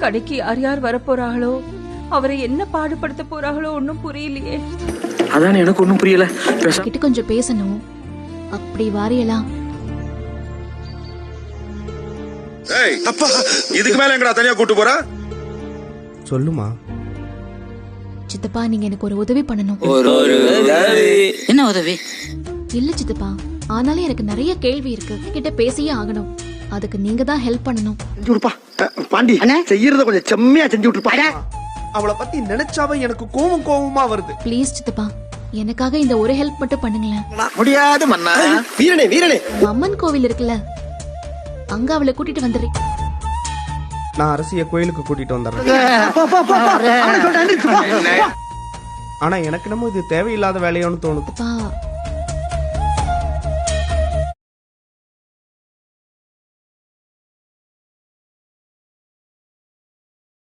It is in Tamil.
கடைக்கு யார் யார் வரப்போறாங்களோ, அவரை என்ன பாடுபடுத்த போறாங்களோ ஒன்னும் புரியலையே. அதான் எனக்கு ஒன்னும் புரியல. கிட்ட கொஞ்சம் பேசணும். அப்படி வாரியலாம். அப்பா, இதுக்கு மேல எங்கடா தனியா கூட்டு போற? சொல்லுமா. சித்தப்பா, நீங்க எனக்கு ஒரு உதவி பண்ணணும். என்ன உதவி? இல்ல சித்தப்பா, ஆனாலும் எனக்கு நிறைய கேள்வி இருக்கு. கிட்ட பேசியே ஆகணும். அதுக்கு நீங்க தான் ஹெல்ப் பண்ணணும். செஞ்சு விடுப்பா பாண்டி. செய்யறத கொஞ்சம் செம்மையா செஞ்சு விட்டுருப்பா. அவளை பத்தி நினைச்சாவே எனக்கு கோவமா வருது. ப்ளீஸ் சித்தப்பா, எனக்காக இந்த ஒரு ஹெல்ப் மட்டும் பண்ணுங்களேன். முடியாது மன்னா. வீரனே வீரனே, அம்மன் கோவில் இருக்குல்ல, அங்க அவளை கூட்டிட்டு வந்துடுறேன். நான் அரசிய கோயிலுக்கு கூட்டிட்டு வந்துடுறேன். ஆனா எனக்கு என்னமோ இது தேவையில்லாத வேலையோன்னு தோணுது.